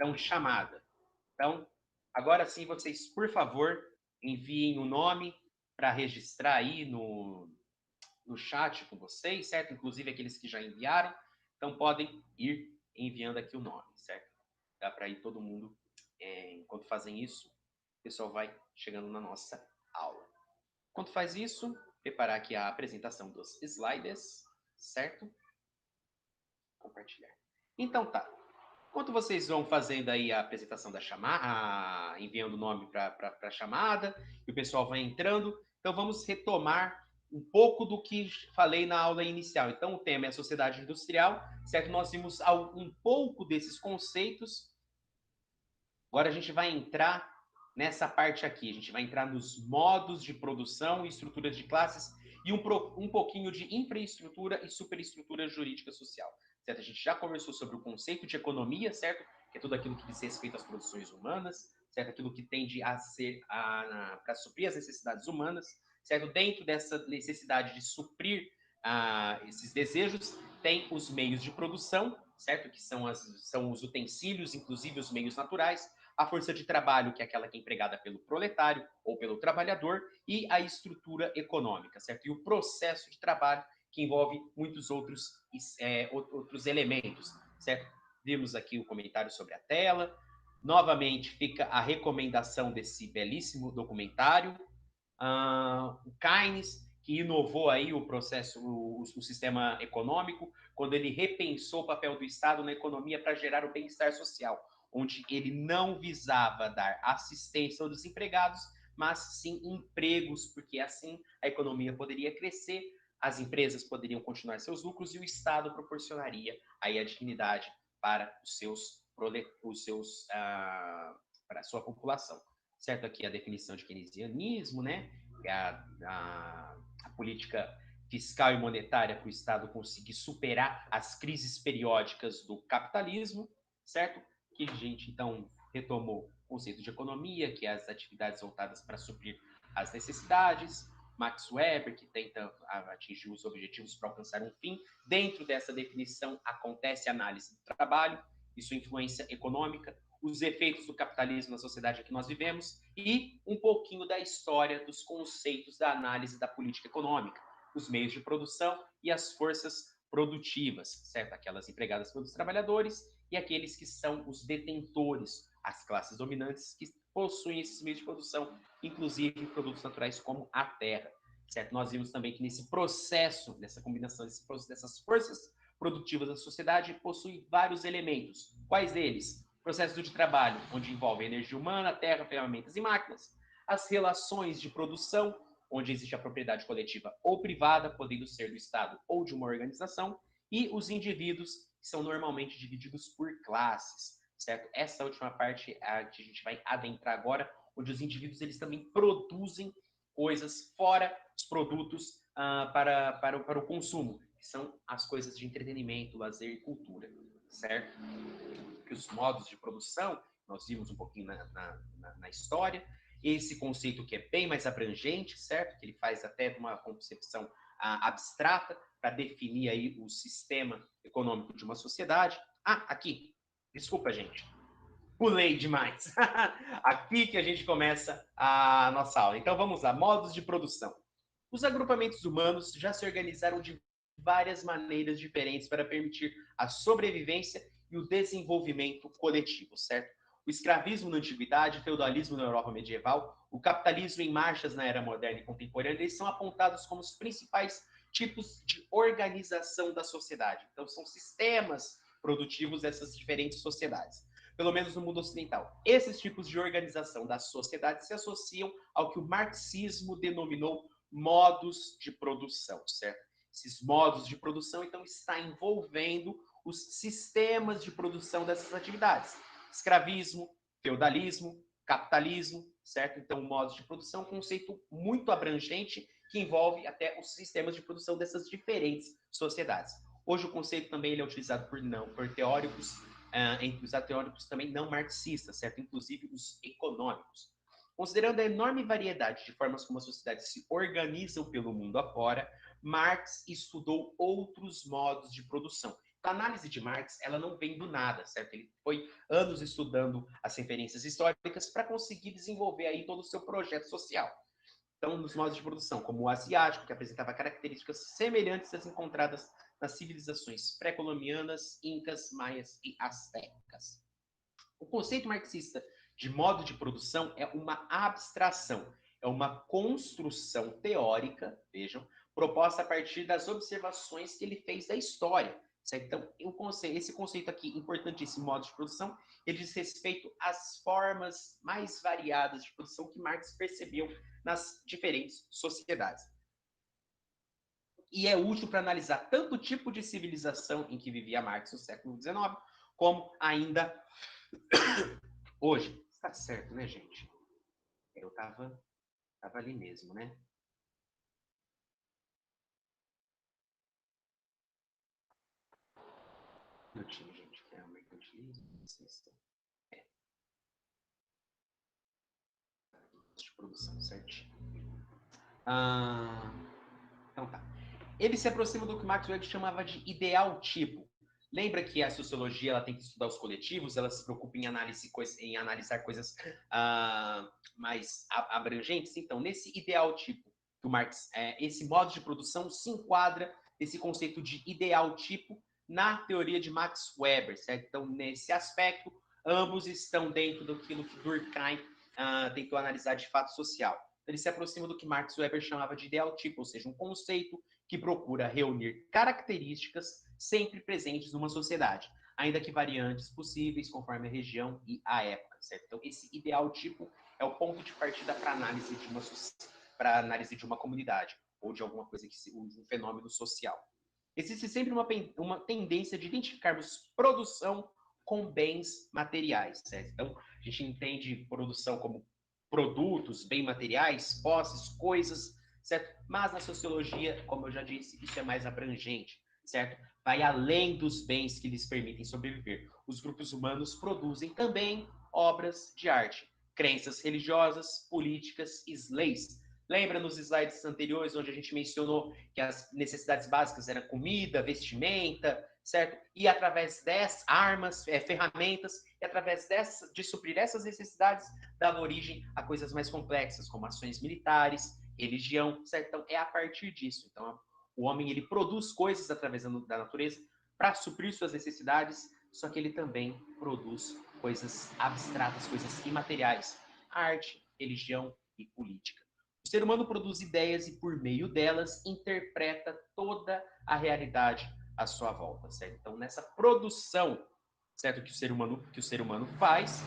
Então, chamada. Então, agora sim, vocês, por favor, enviem o nome para registrar aí no chat com vocês, certo? Inclusive aqueles que já enviaram. Então, podem ir enviando aqui o nome, certo? Dá para ir todo mundo. Enquanto fazem isso, o pessoal vai chegando na nossa aula. Enquanto faz isso, preparar aqui a apresentação dos slides, certo? Compartilhar. Então tá. Enquanto vocês vão fazendo aí a apresentação da chamada, enviando o nome para a chamada, e o pessoal vai entrando, então vamos retomar um pouco do que falei na aula inicial. Então, o tema é a sociedade industrial, certo? Nós vimos um pouco desses conceitos. Agora a gente vai entrar nessa parte aqui. A gente vai entrar nos modos de produção e estruturas de classes e um pouquinho de infraestrutura e superestrutura jurídica social. Certo? A gente já conversou sobre o conceito de economia, certo? Que é tudo aquilo que diz respeito às produções humanas, certo? Aquilo que tende a ser para suprir as necessidades humanas, certo? Dentro dessa necessidade de suprir esses desejos, tem os meios de produção, certo? Que são os utensílios, inclusive os meios naturais, a força de trabalho, que é aquela que é empregada pelo proletário ou pelo trabalhador, e a estrutura econômica, certo? E o processo de trabalho, que envolve muitos outros elementos, certo? Vimos aqui o comentário sobre a tela. Novamente, fica a recomendação desse belíssimo documentário. O Keynes, que inovou aí o processo, o sistema econômico, quando ele repensou o papel do Estado na economia para gerar o bem-estar social, onde ele não visava dar assistência aos desempregados, mas sim empregos, porque assim a economia poderia crescer, as empresas poderiam continuar seus lucros e o Estado proporcionaria aí a dignidade para para a sua população. Certo aqui a definição de keynesianismo, né? É a política fiscal e monetária para o Estado conseguir superar as crises periódicas do capitalismo, certo? Que a gente, então, retomou o conceito de economia, que é as atividades voltadas para suprir as necessidades. Max Weber, que tenta atingir os objetivos para alcançar um fim. Dentro dessa definição, acontece a análise do trabalho e sua influência econômica, os efeitos do capitalismo na sociedade que nós vivemos e um pouquinho da história dos conceitos da análise da política econômica, os meios de produção e as forças produtivas, certo? Aquelas empregadas pelos trabalhadores e aqueles que são os detentores, as classes dominantes que possuem esses meios de produção, inclusive produtos naturais como a terra, certo? Nós vimos também que nesse processo, nessa combinação dessas forças produtivas da sociedade, possui vários elementos. Quais deles? Processo de trabalho, onde envolve energia humana, terra, ferramentas e máquinas. As relações de produção, onde existe a propriedade coletiva ou privada, podendo ser do Estado ou de uma organização, e os indivíduos, que são normalmente divididos por classes, certo? Essa última parte a que a gente vai adentrar agora, onde os indivíduos eles também produzem coisas fora os produtos para o consumo, que são as coisas de entretenimento, lazer e cultura, certo? Que os modos de produção, nós vimos um pouquinho na história, esse conceito que é bem mais abrangente, certo? Que ele faz até uma concepção abstrata para definir aí o sistema econômico de uma sociedade. Aqui, desculpa, gente, pulei demais. Aqui que a gente começa a nossa aula. Então vamos lá, modos de produção. Os agrupamentos humanos já se organizaram de várias maneiras diferentes para permitir a sobrevivência e o desenvolvimento coletivo, certo? O escravismo na antiguidade, o feudalismo na Europa medieval, o capitalismo em marchas na era moderna e contemporânea, eles são apontados como os principais tipos de organização da sociedade. Então, são sistemas produtivos dessas diferentes sociedades, pelo menos no mundo ocidental. Esses tipos de organização da sociedade se associam ao que o marxismo denominou modos de produção, certo? Esses modos de produção, então, está envolvendo os sistemas de produção dessas atividades. Escravismo, feudalismo, capitalismo, certo? Então, modos de produção é um conceito muito abrangente que envolve até os sistemas de produção dessas diferentes sociedades. Hoje o conceito também ele é utilizado por teóricos, entre os teóricos também não marxistas, certo? Inclusive os econômicos. Considerando a enorme variedade de formas como as sociedades se organizam pelo mundo afora, Marx estudou outros modos de produção. A análise de Marx, ela não vem do nada, certo? Ele foi anos estudando as referências históricas para conseguir desenvolver aí todo o seu projeto social. Então, nos modos de produção, como o asiático, que apresentava características semelhantes às encontradas nas civilizações pré-colombianas, incas, maias e astecas. O conceito marxista de modo de produção é uma abstração, é uma construção teórica, vejam, proposta a partir das observações que ele fez da história. Certo? Então, esse conceito aqui, importantíssimo, modo de produção, ele diz respeito às formas mais variadas de produção que Marx percebeu nas diferentes sociedades. E é útil para analisar tanto o tipo de civilização em que vivia Marx no século XIX, como ainda hoje. Está certo, né, gente? Eu tava ali mesmo, né? Minutinho, gente. É o mercantilismo, de produção, certinho. Então tá. Ele se aproxima do que Max Weber chamava de ideal tipo. Lembra que a sociologia ela tem que estudar os coletivos, ela se preocupa em, em analisar coisas mais abrangentes? Então, nesse ideal tipo do Marx, esse modo de produção se enquadra nesse conceito de ideal tipo na teoria de Max Weber, certo? Então, nesse aspecto, ambos estão dentro daquilo que Durkheim tentou analisar de fato social. Ele se aproxima do que Max Weber chamava de ideal tipo, ou seja, um conceito que procura reunir características sempre presentes numa sociedade, ainda que variantes possíveis conforme a região e a época, certo? Então, esse ideal tipo é o ponto de partida para análise de uma comunidade ou de alguma coisa um fenômeno social. Existe sempre uma tendência de identificarmos produção com bens materiais, certo? Então, a gente entende produção como produtos, bens materiais, posses, coisas, certo? Mas na sociologia, como eu já disse, isso é mais abrangente, certo? Vai além dos bens que lhes permitem sobreviver. Os grupos humanos produzem também obras de arte, crenças religiosas, políticas e leis. Lembra nos slides anteriores onde a gente mencionou que as necessidades básicas eram comida, vestimenta, certo? E através dessas armas, ferramentas, e através de suprir essas necessidades, dava origem a coisas mais complexas, como ações militares, religião, certo? Então, é a partir disso. Então, o homem ele produz coisas através da natureza para suprir suas necessidades, só que ele também produz coisas abstratas, coisas imateriais, arte, religião e política. O ser humano produz ideias e, por meio delas, interpreta toda a realidade à sua volta, certo? Então, nessa produção, certo, que o ser humano faz,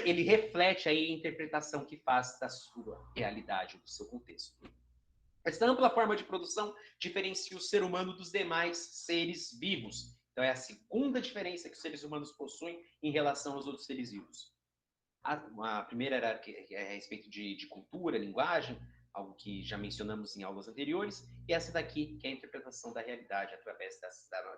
ele reflete aí a interpretação que faz da sua realidade, do seu contexto. Esta ampla forma de produção diferencia o ser humano dos demais seres vivos. Então, é a segunda diferença que os seres humanos possuem em relação aos outros seres vivos. A primeira era a respeito de cultura, linguagem, algo que já mencionamos em aulas anteriores, e essa daqui, que é a interpretação da realidade através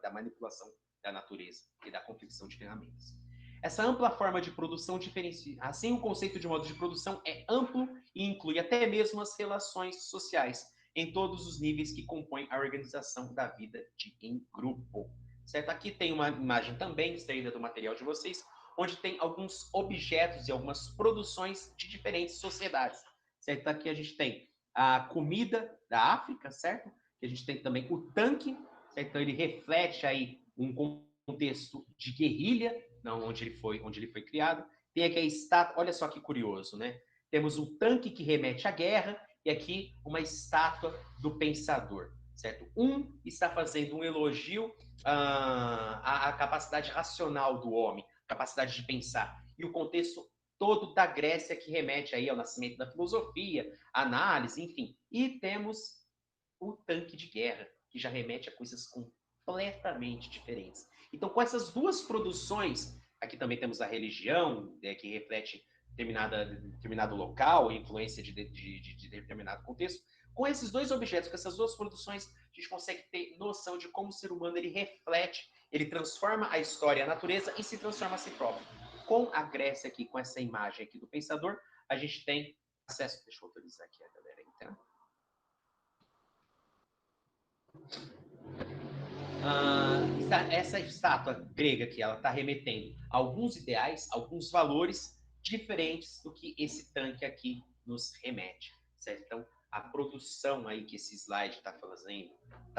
da manipulação da natureza e da confecção de ferramentas. Essa ampla forma de produção diferencia. Assim, o conceito de modo de produção é amplo e inclui até mesmo as relações sociais, em todos os níveis que compõem a organização da vida em grupo. Certo? Aqui tem uma imagem também extraída do material de vocês, onde tem alguns objetos e algumas produções de diferentes sociedades. Certo? Aqui a gente tem a comida da África, certo? Que a gente tem também o tanque, certo? Então ele reflete aí um contexto de guerrilha, não, onde ele foi criado. Tem aqui a estátua, olha só que curioso, né? Temos o tanque que remete à guerra e aqui uma estátua do pensador, certo? Um está fazendo um elogio à capacidade racional do homem, capacidade de pensar. E o contexto todo da Grécia que remete aí ao nascimento da filosofia, análise, enfim. E temos o tanque de guerra, que já remete a coisas completamente diferentes. Então, com essas duas produções, aqui também temos a religião, que reflete determinado local, influência de determinado contexto. Com esses dois objetos, com essas duas produções, a gente consegue ter noção de como o ser humano ele reflete, ele transforma a história, a natureza e se transforma a si próprio. Com a Grécia aqui, com essa imagem aqui do pensador, a gente tem acesso. Deixa eu autorizar aqui a galera, então. Essa estátua grega que ela está remetendo a alguns ideais, alguns valores diferentes do que esse tanque aqui nos remete, certo? Então, a produção aí que esse slide está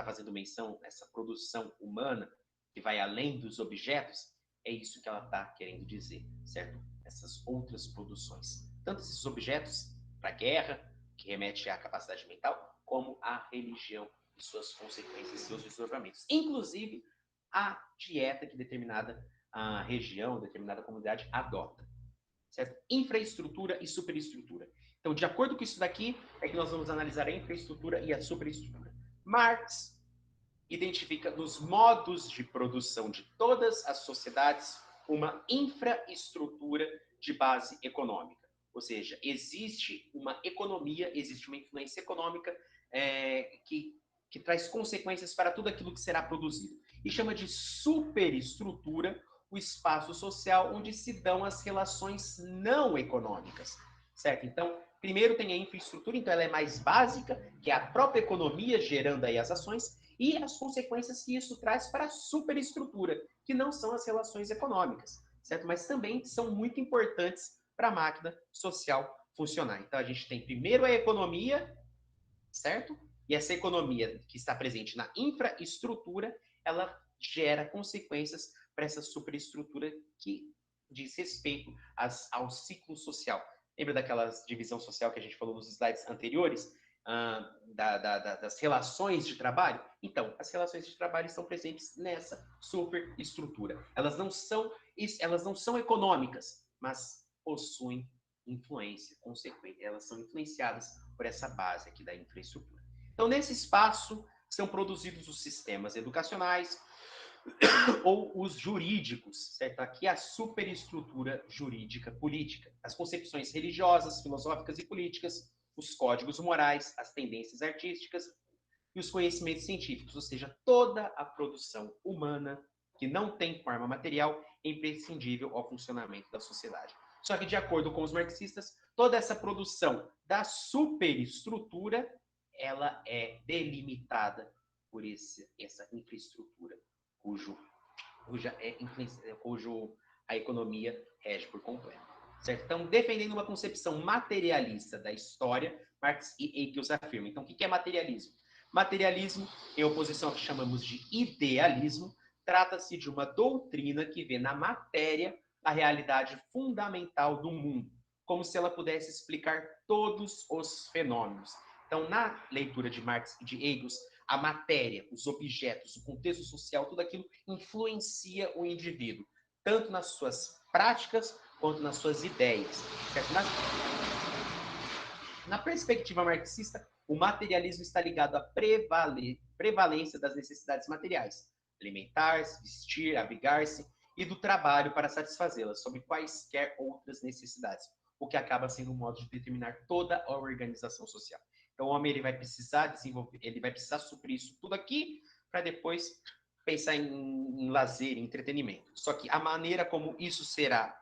fazendo menção, essa produção humana que vai além dos objetos, é isso que ela está querendo dizer, certo? Essas outras produções, tanto esses objetos para a guerra, que remete à capacidade mental, como a religião e suas consequências, seus desdobramentos. Inclusive, a dieta que determinada região, determinada comunidade adota. Certo? Infraestrutura e superestrutura. Então, de acordo com isso daqui, é que nós vamos analisar a infraestrutura e a superestrutura. Marx identifica nos modos de produção de todas as sociedades uma infraestrutura de base econômica. Ou seja, existe uma economia, existe uma influência econômica que traz consequências para tudo aquilo que será produzido. E chama de superestrutura o espaço social onde se dão as relações não econômicas, certo? Então, primeiro tem a infraestrutura, então ela é mais básica, que é a própria economia gerando aí as ações, e as consequências que isso traz para a superestrutura, que não são as relações econômicas, certo? Mas também são muito importantes para a máquina social funcionar. Então, a gente tem primeiro a economia, certo? E essa economia que está presente na infraestrutura, ela gera consequências para essa superestrutura que diz respeito ao ciclo social. Lembra daquela divisão social que a gente falou nos slides anteriores? Das relações de trabalho? Então, as relações de trabalho estão presentes nessa superestrutura. Elas não são econômicas, mas possuem influência consequente. Elas são influenciadas por essa base aqui da infraestrutura. Então, nesse espaço, são produzidos os sistemas educacionais ou os jurídicos, certo? Aqui a superestrutura jurídica política, as concepções religiosas, filosóficas e políticas, os códigos morais, as tendências artísticas e os conhecimentos científicos, ou seja, toda a produção humana que não tem forma material é imprescindível ao funcionamento da sociedade. Só que, de acordo com os marxistas, toda essa produção da superestrutura ela é delimitada por essa infraestrutura, cujo a economia rege por completo. Certo? Então, defendendo uma concepção materialista da história, Marx e Engels afirmam. Então, o que é materialismo? Materialismo, em oposição ao que chamamos de idealismo, trata-se de uma doutrina que vê na matéria a realidade fundamental do mundo, como se ela pudesse explicar todos os fenômenos. Então, na leitura de Marx e de Engels, a matéria, os objetos, o contexto social, tudo aquilo influencia o indivíduo, tanto nas suas práticas quanto nas suas ideias. Certo? Na perspectiva marxista, o materialismo está ligado à prevalência das necessidades materiais, alimentar-se, vestir, abrigar-se, e do trabalho para satisfazê-las, sobre quaisquer outras necessidades, o que acaba sendo um modo de determinar toda a organização social. Então, o homem ele vai precisar desenvolver, ele vai precisar suprir isso tudo aqui para depois pensar em lazer, em entretenimento. Só que a maneira como isso será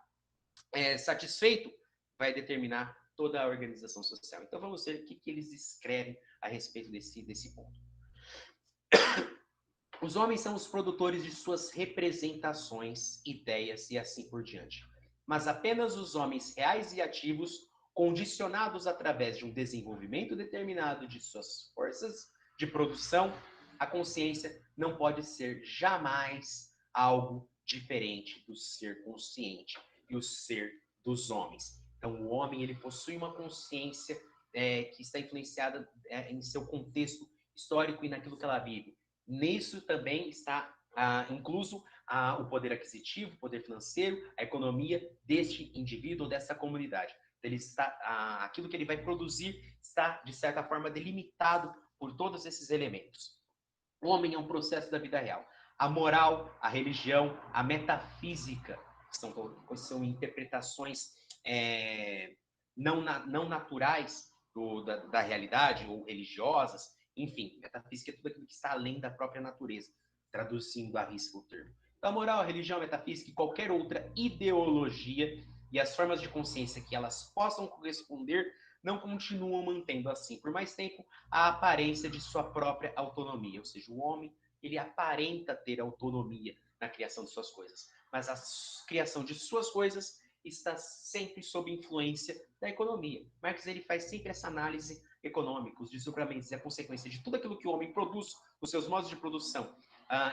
satisfeito vai determinar toda a organização social. Então, vamos ver o que eles escrevem a respeito desse ponto. Os homens são os produtores de suas representações, ideias e assim por diante. Mas apenas os homens reais e ativos, condicionados através de um desenvolvimento determinado de suas forças de produção, a consciência não pode ser jamais algo diferente do ser consciente e o ser dos homens. Então, o homem ele possui uma consciência que está influenciada em seu contexto histórico e naquilo que ela vive. Nisso também está incluso o poder aquisitivo, o poder financeiro, a economia deste indivíduo, dessa comunidade. Então, aquilo que ele vai produzir está, de certa forma, delimitado por todos esses elementos. O homem é um processo da vida real. A moral, a religião, a metafísica, são interpretações não naturais da realidade, ou religiosas, enfim, metafísica é tudo aquilo que está além da própria natureza, traduzindo à risca o termo. Então, a moral, a religião, a metafísica e qualquer outra ideologia e as formas de consciência que elas possam corresponder não continuam mantendo assim, por mais tempo, a aparência de sua própria autonomia. Ou seja, o homem ele aparenta ter autonomia na criação de suas coisas, mas a criação de suas coisas está sempre sob influência da economia. Marx ele faz sempre essa análise econômica, os desdobramentos e a consequência de tudo aquilo que o homem produz, os seus modos de produção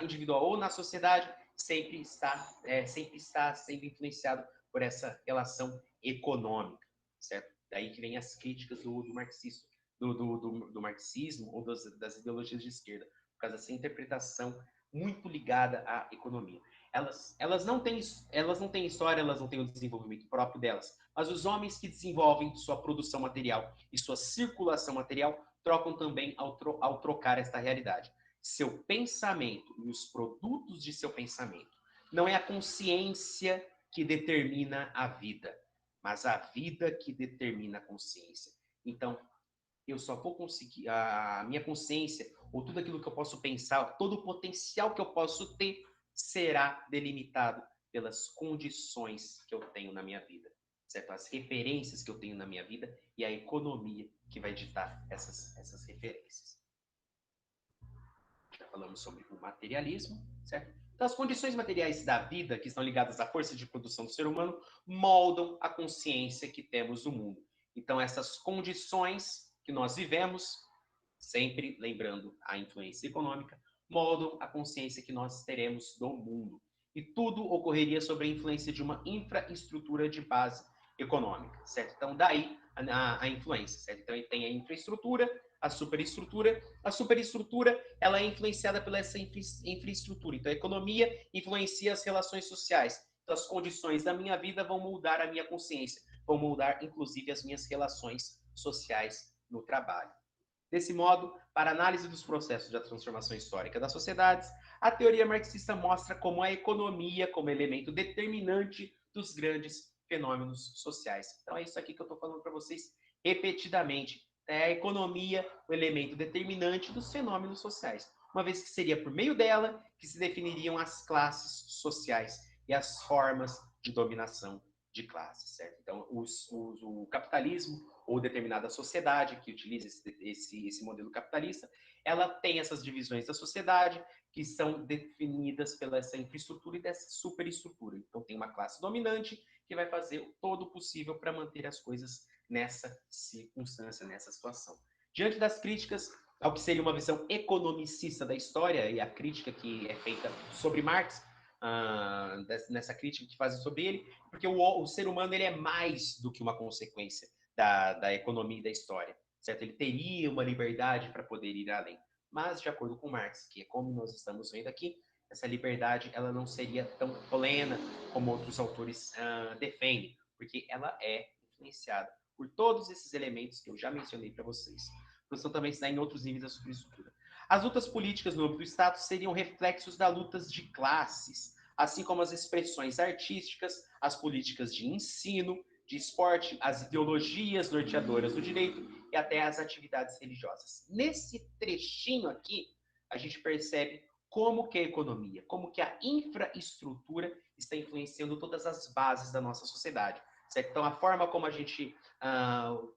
individual ou na sociedade, sempre está sendo influenciado por essa relação econômica, certo? Daí que vem as críticas do marxismo, do marxismo ou das ideologias de esquerda, por causa dessa interpretação muito ligada à economia. Elas não têm história, elas não têm o desenvolvimento próprio delas, mas os homens que desenvolvem sua produção material e sua circulação material trocam também ao trocar esta realidade. Seu pensamento e os produtos de seu pensamento. Não é a consciência que determina a vida, mas a vida que determina a consciência. Então, eu só vou conseguir, a minha consciência, ou tudo aquilo que eu posso pensar, todo o potencial que eu posso ter, será delimitado pelas condições que eu tenho na minha vida, certo? As referências que eu tenho na minha vida e a economia que vai ditar essas referências. Já falamos sobre o materialismo, certo? Então, as condições materiais da vida, que estão ligadas à força de produção do ser humano, moldam a consciência que temos do mundo. Então, essas condições que nós vivemos, sempre lembrando a influência econômica, moldam a consciência que nós teremos do mundo. E tudo ocorreria sob a influência de uma infraestrutura de base econômica, certo? Então, daí a influência, certo? Então, tem a infraestrutura, a superestrutura. A superestrutura, ela é influenciada pela essa infraestrutura. Então, a economia influencia as relações sociais. Então, as condições da minha vida vão moldar a minha consciência, vão moldar, inclusive, as minhas relações sociais no trabalho. Desse modo, para análise dos processos da transformação histórica das sociedades, a teoria marxista mostra como a economia como elemento determinante dos grandes fenômenos sociais. Então é isso aqui que eu estou falando para vocês repetidamente. É a economia o elemento determinante dos fenômenos sociais, uma vez que seria por meio dela que se definiriam as classes sociais e as formas de dominação de classes, certo? Então, o capitalismo ou determinada sociedade que utiliza esse modelo capitalista, ela tem essas divisões da sociedade que são definidas pela essa infraestrutura e dessa superestrutura. Então, tem uma classe dominante que vai fazer todo o possível para manter as coisas nessa circunstância, nessa situação. Diante das críticas ao que seria uma visão economicista da história e a crítica que é feita sobre Marx, nessa crítica que fazem sobre ele, porque o ser humano ele é mais do que uma consequência da economia e da história, certo? Ele teria uma liberdade para poder ir além. Mas, de acordo com Marx, que é como nós estamos vendo aqui, essa liberdade ela não seria tão plena como outros autores defendem, porque ela é influenciada por todos esses elementos que eu já mencionei para vocês. A produção também está em outros níveis da superestrutura. As lutas políticas no âmbito do Estado seriam reflexos das lutas de classes, assim como as expressões artísticas, as políticas de ensino, de esporte, as ideologias norteadoras do direito e até as atividades religiosas. Nesse trechinho aqui, a gente percebe como que a economia, como que a infraestrutura está influenciando todas as bases da nossa sociedade. Certo? Então, a forma como a gente,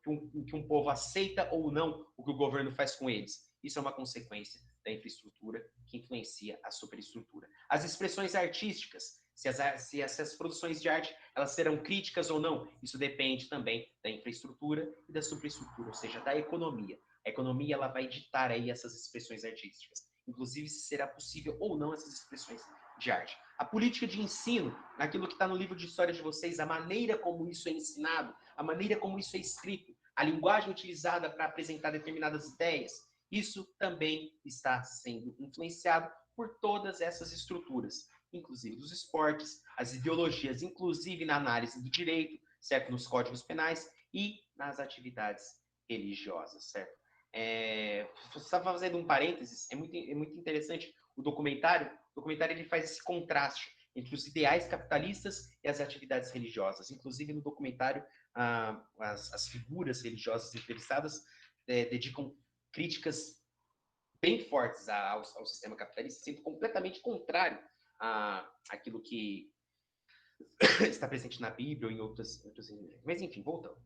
que um povo aceita ou não o que o governo faz com eles, isso é uma consequência da infraestrutura que influencia a superestrutura. As expressões artísticas, se essas produções de arte elas serão críticas ou não, isso depende também da infraestrutura e da superestrutura, ou seja, da economia. A economia ela vai ditar aí essas expressões artísticas, inclusive se será possível ou não essas expressões de arte. A política de ensino, aquilo que está no livro de história de vocês, a maneira como isso é ensinado, a maneira como isso é escrito, a linguagem utilizada para apresentar determinadas ideias, isso também está sendo influenciado por todas essas estruturas, inclusive dos esportes, as ideologias, inclusive na análise do direito, certo? Nos códigos penais e nas atividades religiosas, certo? Só fazendo um parênteses, é muito interessante o documentário. O documentário ele faz esse contraste entre os ideais capitalistas e as atividades religiosas. Inclusive, no documentário, as figuras religiosas entrevistadas dedicam críticas bem fortes ao sistema capitalista, sendo completamente contrário àquilo que está presente na Bíblia ou em outras. Mas, enfim, voltando.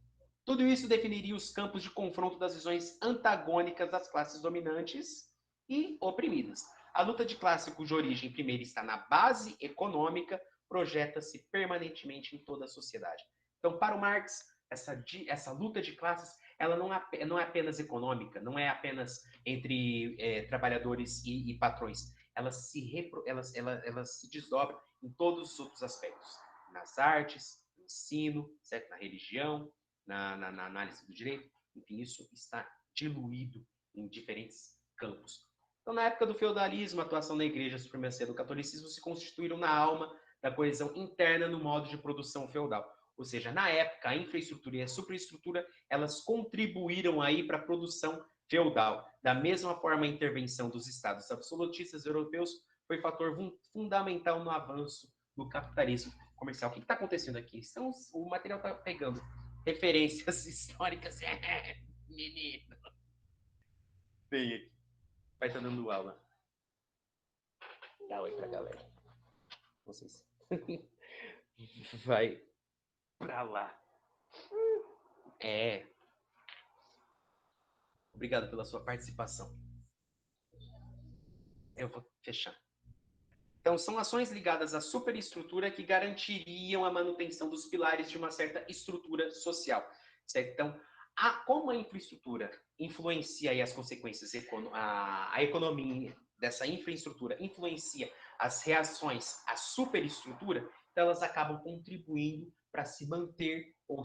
Tudo isso definiria os campos de confronto das visões antagônicas das classes dominantes e oprimidas. A luta de classe, cuja origem primeiro está na base econômica, projeta-se permanentemente em toda a sociedade. Então, para o Marx, essa luta de classes, ela não é apenas econômica, não é apenas entre trabalhadores e patrões. Ela se desdobra em todos os outros aspectos. Nas artes, no ensino, certo? Na religião, na análise do direito. Enfim, isso está diluído em diferentes campos. Então, na época do feudalismo, a atuação da igreja, a supremacia do catolicismo se constituíram na alma da coesão interna no modo de produção feudal. Ou seja, na época, a infraestrutura e a superestrutura, elas contribuíram aí para a produção feudal. Da mesma forma, a intervenção dos estados absolutistas europeus foi fator fundamental no avanço do capitalismo comercial. O que está acontecendo aqui? O material está pegando referências históricas. Menino. Vem aqui. Vai estar dando aula. Dá oi pra galera. Vocês. Vai pra lá. Obrigado pela sua participação. Eu vou fechar. Então, são ações ligadas à superestrutura que garantiriam a manutenção dos pilares de uma certa estrutura social. Certo? Então, como a infraestrutura influencia aí as consequências, a economia dessa infraestrutura influencia as reações à superestrutura, então elas acabam contribuindo para se manter ou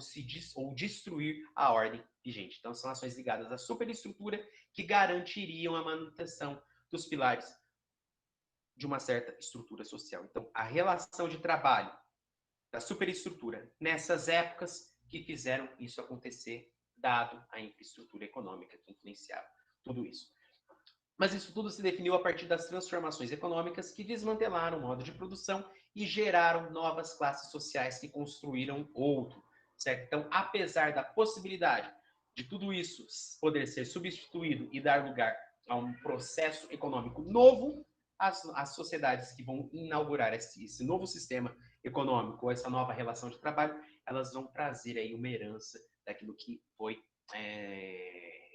destruir a ordem vigente. Então, são ações ligadas à superestrutura que garantiriam a manutenção dos pilares de uma certa estrutura social. Então, a relação de trabalho da superestrutura nessas épocas que fizeram isso acontecer, dado a infraestrutura econômica que influenciava tudo isso. Mas isso tudo se definiu a partir das transformações econômicas que desmantelaram o modo de produção e geraram novas classes sociais que construíram outro, certo? Então, apesar da possibilidade de tudo isso poder ser substituído e dar lugar a um processo econômico novo, as sociedades que vão inaugurar esse novo sistema econômico, essa nova relação de trabalho, elas vão trazer aí uma herança daquilo que foi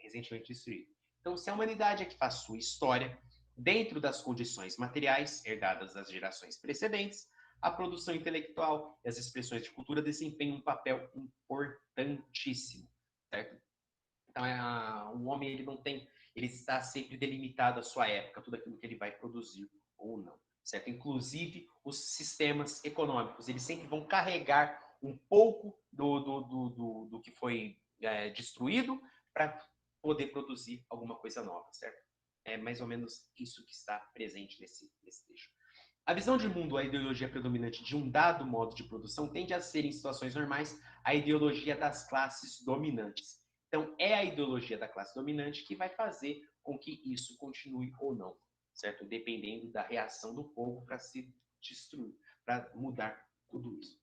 recentemente destruído. Então, se a humanidade é que faz sua história dentro das condições materiais herdadas das gerações precedentes, a produção intelectual e as expressões de cultura desempenham um papel importantíssimo, certo? Então, o homem ele está sempre delimitado à sua época, tudo aquilo que ele vai produzir ou não, certo? Inclusive, os sistemas econômicos, eles sempre vão carregar um pouco do que foi destruído para poder produzir alguma coisa nova, certo? É mais ou menos isso que está presente nesse trecho. A visão de mundo, a ideologia predominante de um dado modo de produção tende a ser, em situações normais, a ideologia das classes dominantes. Então, é a ideologia da classe dominante que vai fazer com que isso continue ou não, certo? Dependendo da reação do povo para se destruir, para mudar tudo isso.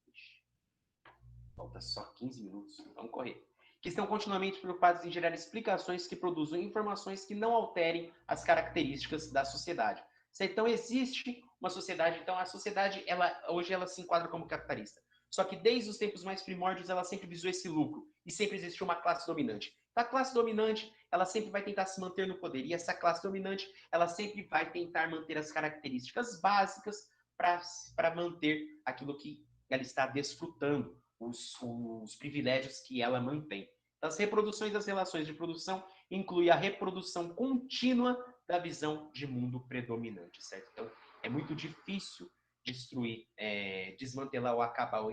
Falta só 15 minutos, vamos correr. Que estão continuamente preocupados em gerar explicações que produzam informações que não alterem as características da sociedade. Então, existe uma sociedade, então a sociedade, hoje ela se enquadra como capitalista. Só que desde os tempos mais primórdios, ela sempre visou esse lucro. E sempre existiu uma classe dominante. A classe dominante, ela sempre vai tentar se manter no poder. E essa classe dominante, ela sempre vai tentar manter as características básicas para manter aquilo que ela está desfrutando, os privilégios que ela mantém. As reproduções das relações de produção inclui a reprodução contínua da visão de mundo predominante, certo? Então, é muito difícil destruir, desmantelar ou acabar, ou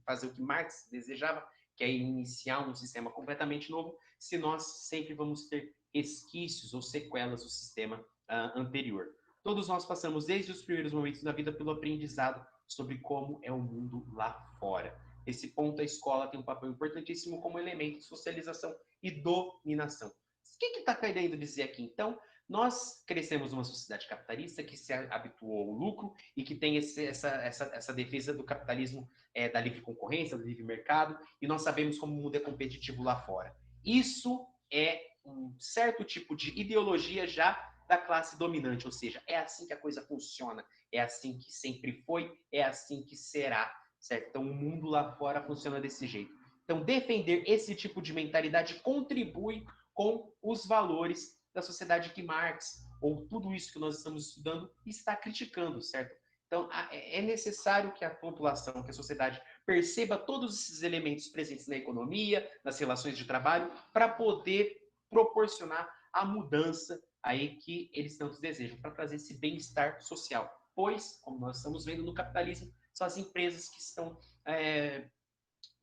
fazer o que Marx desejava, que é iniciar um sistema completamente novo, se nós sempre vamos ter resquícios ou sequelas do sistema anterior. Todos nós passamos desde os primeiros momentos da vida pelo aprendizado sobre como é o mundo lá fora. Nesse ponto, a escola tem um papel importantíssimo como elemento de socialização e dominação. O que está querendo dizer aqui? Então, nós crescemos numa sociedade capitalista que se habituou ao lucro e que tem essa defesa do capitalismo, da livre concorrência, do livre mercado, e nós sabemos como o mundo é competitivo lá fora. Isso é um certo tipo de ideologia já da classe dominante, ou seja, é assim que a coisa funciona, é assim que sempre foi, é assim que será, certo? Então, o mundo lá fora funciona desse jeito. Então, defender esse tipo de mentalidade contribui com os valores da sociedade que Marx ou tudo isso que nós estamos estudando está criticando, certo? Então, é necessário que a população, que a sociedade perceba todos esses elementos presentes na economia, nas relações de trabalho, para poder proporcionar a mudança aí que eles tanto desejam, para trazer esse bem-estar social. Pois, como nós estamos vendo no capitalismo, são as empresas que estão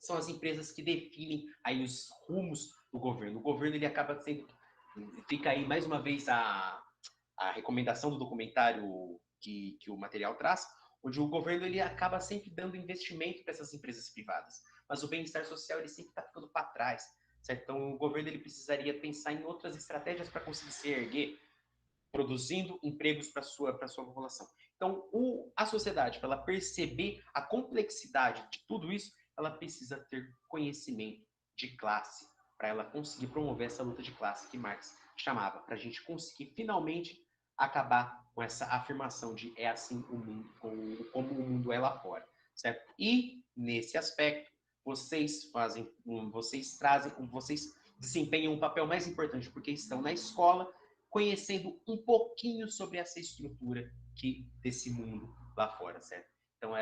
são as empresas que definem aí os rumos do governo. O governo ele acaba sendo, fica aí mais uma vez a recomendação do documentário que o material traz, onde o governo ele acaba sempre dando investimento para essas empresas privadas, mas o bem-estar social ele sempre está ficando para trás, certo? Então o governo ele precisaria pensar em outras estratégias para conseguir se erguer, produzindo empregos para sua população. Então, a sociedade, para ela perceber a complexidade de tudo isso, ela precisa ter conhecimento de classe, para ela conseguir promover essa luta de classe que Marx chamava, para a gente conseguir finalmente acabar com essa afirmação de é assim o mundo, como o mundo é lá fora, certo? E nesse aspecto, vocês desempenham um papel mais importante porque estão na escola, conhecendo um pouquinho sobre essa estrutura desse mundo lá fora, certo? Então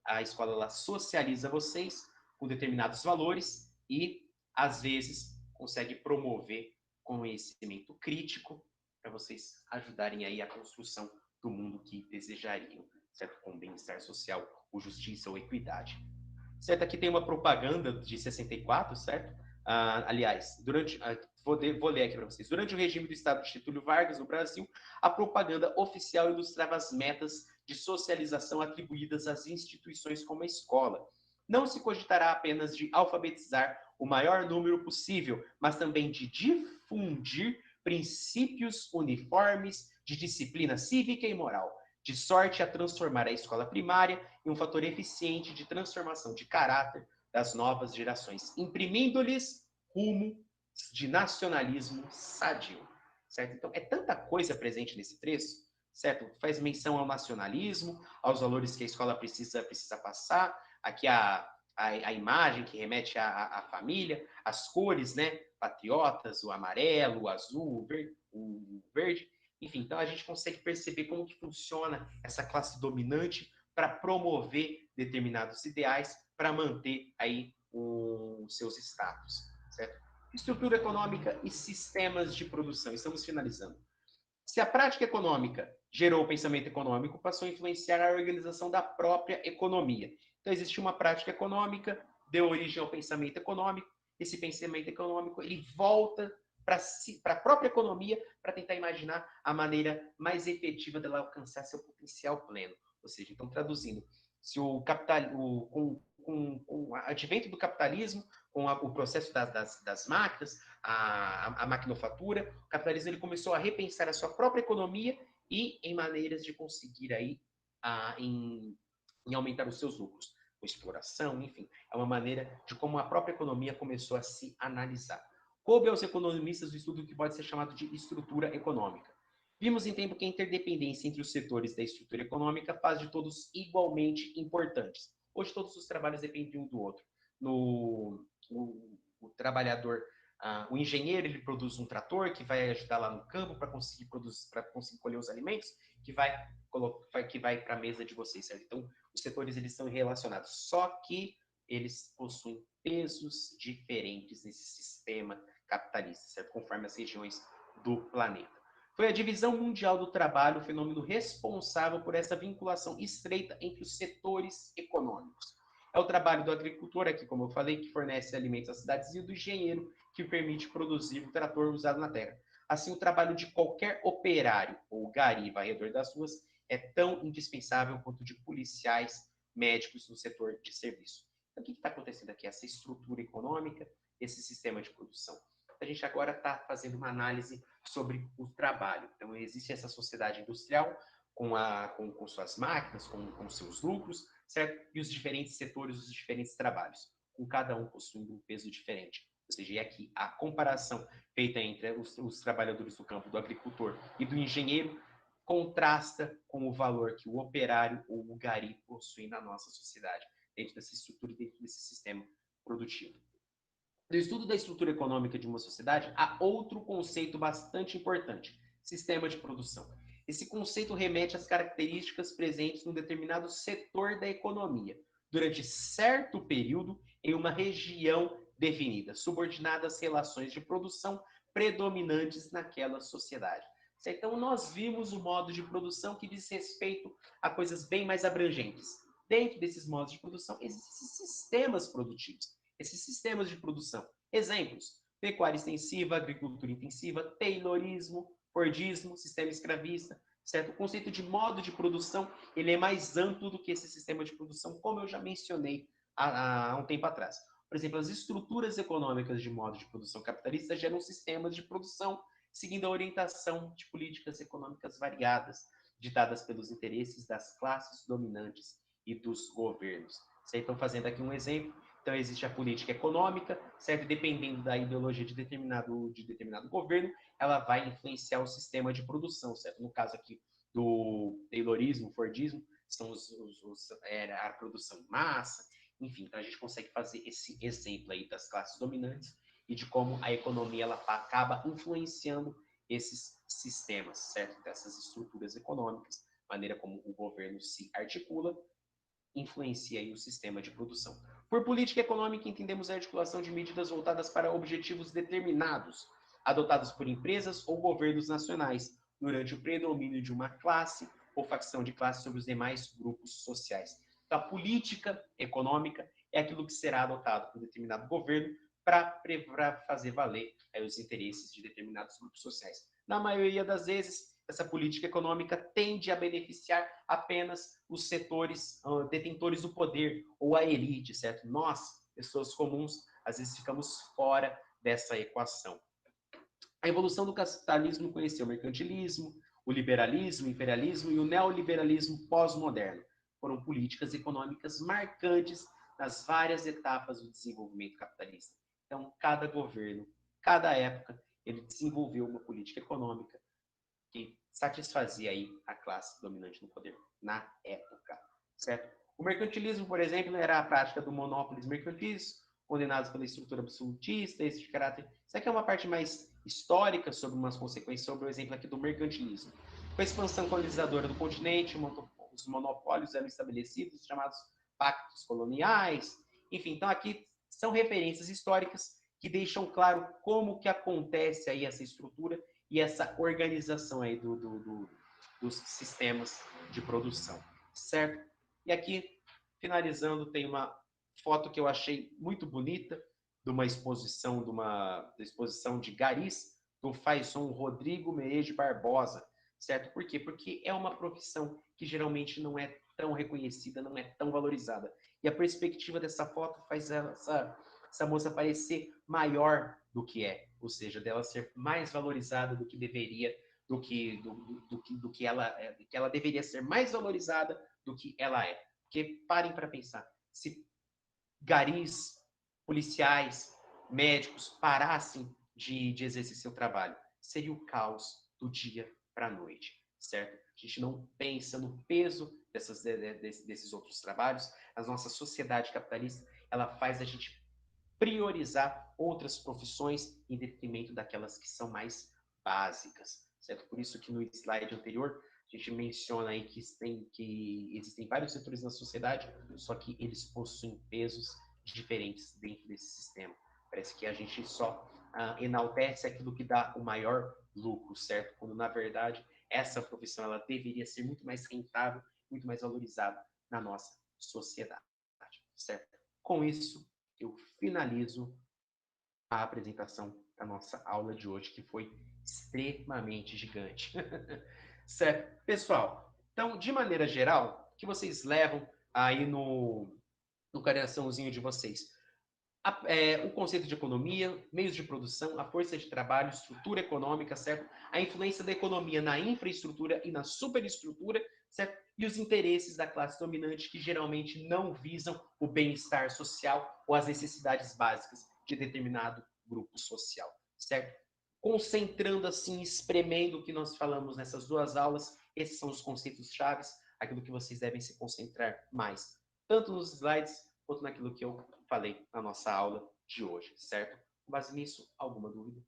a escola ela socializa vocês com determinados valores e às vezes consegue promover conhecimento crítico para vocês ajudarem aí a construção do mundo que desejariam, certo? Com bem-estar social, ou justiça ou equidade. Certo, aqui tem uma propaganda de 64, certo? Aliás, vou ler aqui para vocês. Durante o regime do Estado de Getúlio Vargas, no Brasil, a propaganda oficial ilustrava as metas de socialização atribuídas às instituições como a escola. Não se cogitará apenas de alfabetizar o maior número possível, mas também de difundir princípios uniformes de disciplina cívica e moral, de sorte a transformar a escola primária em um fator eficiente de transformação de caráter das novas gerações, imprimindo-lhes rumo de nacionalismo sadio, certo? Então, é tanta coisa presente nesse trecho, certo? Faz menção ao nacionalismo, aos valores que a escola precisa passar, aqui a imagem que remete à família, as cores, né? Patriotas, o amarelo, o azul, o verde, enfim, então a gente consegue perceber como que funciona essa classe dominante para promover determinados ideais, para manter aí os seus status, certo? Estrutura econômica e sistemas de produção. Estamos finalizando. Se a prática econômica gerou o pensamento econômico, passou a influenciar a organização da própria economia. Então, existe uma prática econômica, deu origem ao pensamento econômico. Esse pensamento econômico ele volta para a própria economia para tentar imaginar a maneira mais efetiva dela alcançar seu potencial pleno. Ou seja, então, traduzindo, se o capital, com o advento do capitalismo, o processo das máquinas, a maquinofatura, o capitalismo ele começou a repensar a sua própria economia e em maneiras de conseguir aí em aumentar os seus lucros, com exploração, enfim, é uma maneira de como a própria economia começou a se analisar. Coube aos economistas o estudo que pode ser chamado de estrutura econômica. Vimos em tempo que a interdependência entre os setores da estrutura econômica faz de todos igualmente importantes. Hoje todos os trabalhos dependem um do outro. O trabalhador, o engenheiro, ele produz um trator que vai ajudar lá no campo para conseguir produzir, para conseguir colher os alimentos que vai para a mesa de vocês, certo? Então, os setores eles estão relacionados, só que eles possuem pesos diferentes nesse sistema capitalista, certo? Conforme as regiões do planeta. Foi a divisão mundial do trabalho o fenômeno responsável por essa vinculação estreita entre os setores econômicos. É o trabalho do agricultor, aqui como eu falei, que fornece alimentos às cidades, e do engenheiro, que permite produzir o trator usado na terra. Assim, o trabalho de qualquer operário ou gari varredor das ruas é tão indispensável quanto de policiais, médicos no setor de serviço. Então, o que está acontecendo aqui? Essa estrutura econômica, esse sistema de produção. A gente agora está fazendo uma análise sobre o trabalho. Então, existe essa sociedade industrial com suas máquinas, com seus lucros, certo? E os diferentes setores, os diferentes trabalhos, com cada um possuindo um peso diferente. Ou seja, e aqui a comparação feita entre os trabalhadores do campo, do agricultor e do engenheiro, contrasta com o valor que o operário ou o gari possui na nossa sociedade, dentro dessa estrutura e dentro desse sistema produtivo. No estudo da estrutura econômica de uma sociedade, há outro conceito bastante importante. Sistema de produção. Esse conceito remete às características presentes num determinado setor da economia, durante certo período em uma região definida, subordinada às relações de produção predominantes naquela sociedade. Então, nós vimos o modo de produção que diz respeito a coisas bem mais abrangentes. Dentro desses modos de produção, existem sistemas produtivos, esses sistemas de produção. Exemplos: pecuária extensiva, agricultura intensiva, taylorismo, Fordismo, sistema escravista, certo? O conceito de modo de produção, ele é mais amplo do que esse sistema de produção, como eu já mencionei há um tempo atrás. Por exemplo, as estruturas econômicas de modo de produção capitalista geram sistemas de produção seguindo a orientação de políticas econômicas variadas, ditadas pelos interesses das classes dominantes e dos governos. Certo? Então, fazendo aqui um exemplo, então existe a política econômica, certo? Dependendo da ideologia de determinado governo, ela vai influenciar o sistema de produção, certo? No caso aqui do Taylorismo, Fordismo, são a produção em massa, enfim, então a gente consegue fazer esse exemplo aí das classes dominantes e de como a economia ela acaba influenciando esses sistemas, certo? Dessas estruturas econômicas, maneira como o governo se articula, influencia aí o sistema de produção. Por política econômica, entendemos a articulação de medidas voltadas para objetivos determinados, adotados por empresas ou governos nacionais, durante o predomínio de uma classe ou facção de classe sobre os demais grupos sociais. Então, a política econômica é aquilo que será adotado por determinado governo para fazer valer aí, os interesses de determinados grupos sociais. Na maioria das vezes, essa política econômica tende a beneficiar apenas os setores detentores do poder ou a elite, certo? Nós, pessoas comuns, às vezes ficamos fora dessa equação. A evolução do capitalismo conheceu o mercantilismo, o liberalismo, o imperialismo e o neoliberalismo pós-moderno. Foram políticas econômicas marcantes nas várias etapas do desenvolvimento capitalista. Então, cada governo, cada época, ele desenvolveu uma política econômica que satisfazia aí a classe dominante no poder na época, certo? O mercantilismo, por exemplo, era a prática do monopólios mercantis, condenados pela estrutura absolutista, esse de caráter. Isso aqui é uma parte mais histórica sobre umas consequências, sobre o exemplo aqui do mercantilismo. Com a expansão colonizadora do continente, os monopólios eram estabelecidos, chamados pactos coloniais. Enfim, então aqui são referências históricas que deixam claro como que acontece aí essa estrutura e essa organização aí dos sistemas de produção, certo? E aqui, finalizando, tem uma foto que eu achei muito bonita de uma exposição, da exposição de Garis, do Faison Rodrigo Meege Barbosa, certo? Por quê? Porque é uma profissão que geralmente não é tão reconhecida, não é tão valorizada. E a perspectiva dessa foto faz essa moça parecer maior do que é, ou seja, dela ser mais valorizada do que deveria, do que ela deveria ser mais valorizada do que ela é. Porque parem para pensar, se garis, policiais, médicos parassem de exercer seu trabalho, seria o caos do dia para a noite, certo? A gente não pensa no peso desses outros trabalhos. A nossa sociedade capitalista, ela faz a gente priorizar outras profissões em detrimento daquelas que são mais básicas, certo? Por isso que no slide anterior a gente menciona aí que existem vários setores na sociedade, só que eles possuem pesos diferentes dentro desse sistema. Parece que a gente só enaltece aquilo que dá o maior lucro, certo? Quando na verdade essa profissão ela deveria ser muito mais rentável, muito mais valorizada na nossa sociedade, certo? Com isso, eu finalizo a apresentação da nossa aula de hoje, que foi extremamente gigante. Certo? Pessoal, então, de maneira geral, o que vocês levam aí no coraçãozinho de vocês? O conceito de economia, meios de produção, a força de trabalho, estrutura econômica, certo? A influência da economia na infraestrutura e na superestrutura, certo? E os interesses da classe dominante que geralmente não visam o bem-estar social ou as necessidades básicas de determinado grupo social, certo? Concentrando assim, espremendo o que nós falamos nessas duas aulas, esses são os conceitos chaves, aquilo que vocês devem se concentrar mais, tanto nos slides quanto naquilo que eu falei na nossa aula de hoje, certo? Com base nisso, alguma dúvida?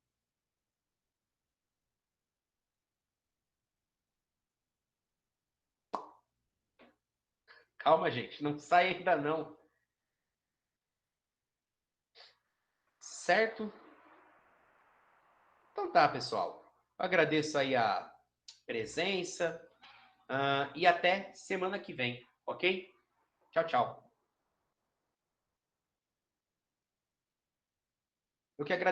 Calma, gente, não sai ainda não. Certo? Então tá, pessoal. Eu agradeço aí a presença, e até semana que vem, ok? Tchau, tchau. Eu que agradeço.